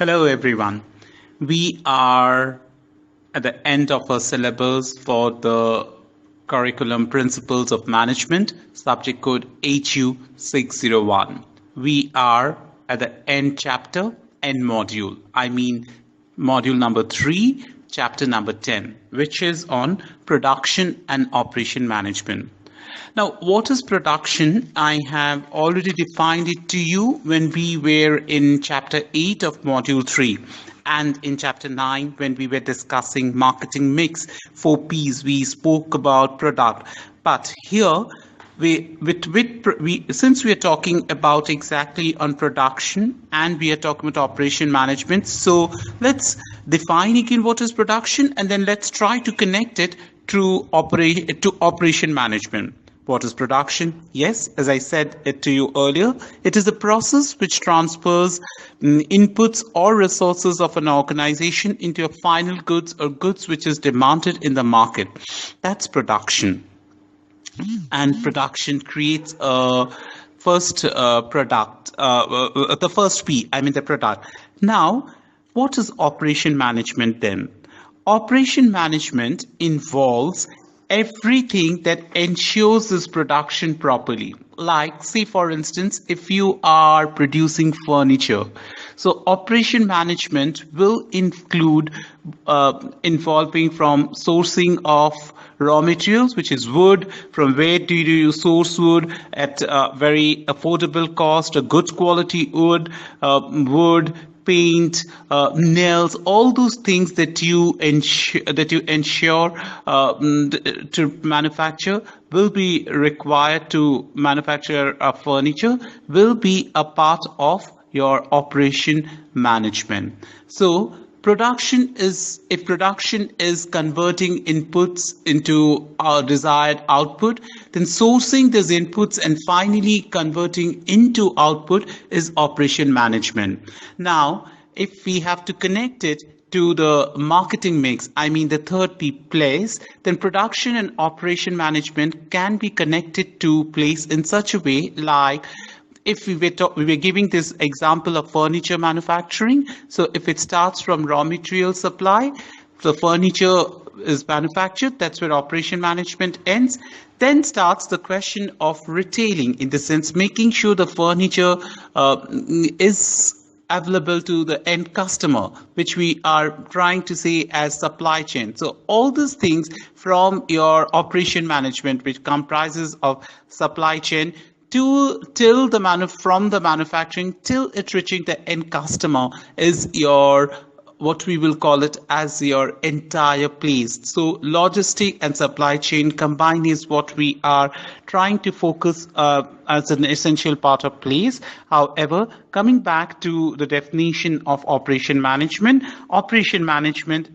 Hello, everyone. We are at the end of our syllabus for the curriculum Principles of Management, subject code HU601. We are at the end chapter, end module. I mean, module number 3, chapter number 10, which is on production and operation management. Now, what is production? I have already defined it to you when we were in chapter 8 of module 3 and in chapter 9 when we were discussing marketing mix, 4 P's, we spoke about product. But here, since we are talking about exactly on production and we are talking about operation management, so let's define again what is production and then let's try to connect it to operation management. What is production? Yes, as I said it to you earlier, it is a process which transfers inputs or resources of an organization into a final goods or goods which is demanded in the market. That's production. And production creates a first product, the first P, I mean the product. Now, what is operation management then? Operation management involves everything that ensures this production properly. Like, say, for instance, if you are producing furniture, so operation management will include involving from sourcing of raw materials, which is wood. From where do you source wood at a very affordable cost, a good quality wood, paint, nails, all those things that you ensure to manufacture will be required to manufacture a furniture will be a part of your operation management. So if production is converting inputs into our desired output, then sourcing these inputs and finally converting into output is operation management. Now, if we have to connect it to the marketing mix, I mean the third P place, then production and operation management can be connected to place in such a way like if we were giving this example of furniture manufacturing, so if it starts from raw material supply, the furniture is manufactured, that's where operation management ends. Then starts the question of retailing, in the sense making sure the furniture is available to the end customer, which we are trying to say as supply chain. So all these things from your operation management, which comprises of supply chain, from the manufacturing till it reaching the end customer is your what we will call it as your entire place. So logistic and supply chain combined is what we are trying to focus as an essential part of place. However, coming back to the definition of operation management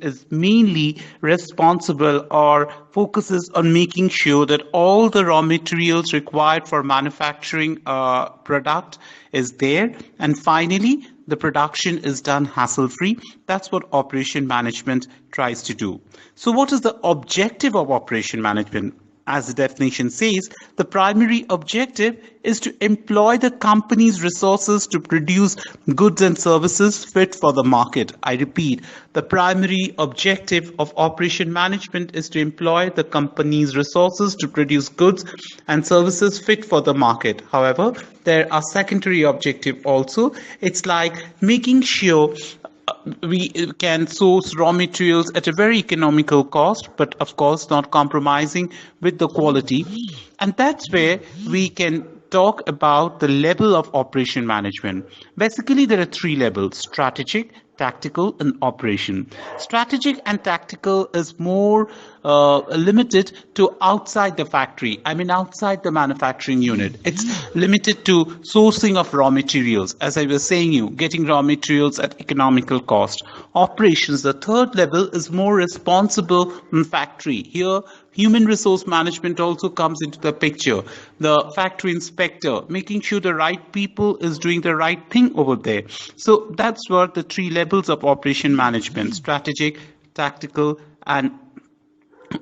is mainly responsible or focuses on making sure that all the raw materials required for manufacturing a product is there, and finally the production is done hassle-free. That's what operation management tries to do. So what is the objective of operation management? As the definition says, the primary objective is to employ the company's resources to produce goods and services fit for the market. I repeat, the primary objective of operation management is to employ the company's resources to produce goods and services fit for the market. However, there are secondary objectives also. It's like making sure we can source raw materials at a very economical cost, but of course not compromising with the quality. And that's where we can talk about the level of operation management. Basically, there are 3 levels: strategic, tactical, and operation. Strategic and tactical is more limited to outside the factory. I mean, outside the manufacturing unit. It's limited to sourcing of raw materials. As I was saying you, getting raw materials at economical cost. Operations, the third level, is more responsible in factory. Here, human resource management also comes into the picture. The factory inspector, making sure the right people is doing the right thing over there. So that's what the 3 levels of operation management: strategic, tactical, and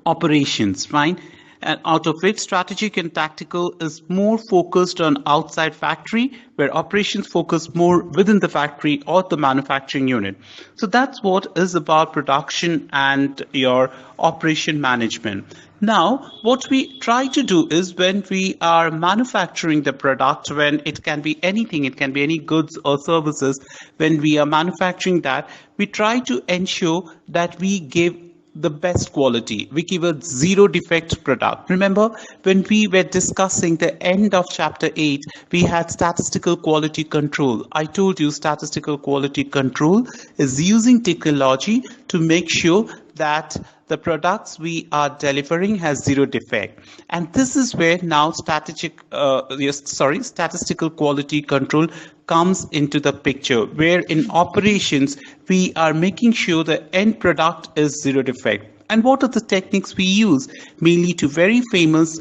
operations, fine. And out of it, strategic and tactical is more focused on outside factory, where operations focus more within the factory or the manufacturing unit. So that's what is about production and your operation management. Now, what we try to do is when we are manufacturing the product, when it can be anything, it can be any goods or services, when we are manufacturing that, we try to ensure that we give the best quality. We give a zero defect product. Remember, when we were discussing the end of chapter 8, we had statistical quality control. I told you statistical quality control is using technology to make sure that the products we are delivering has zero defect. And this is where now statistical quality control comes into the picture, where in operations we are making sure the end product is zero defect. And what are the techniques we use? Mainly two very famous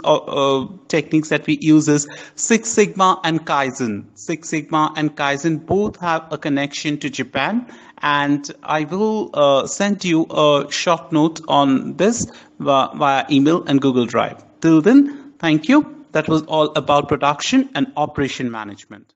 techniques that we use is Six Sigma and Kaizen. Six Sigma and Kaizen both have a connection to Japan, and I will send you a short note on this via email and Google Drive. Till then, thank you. That was all about production and operation management.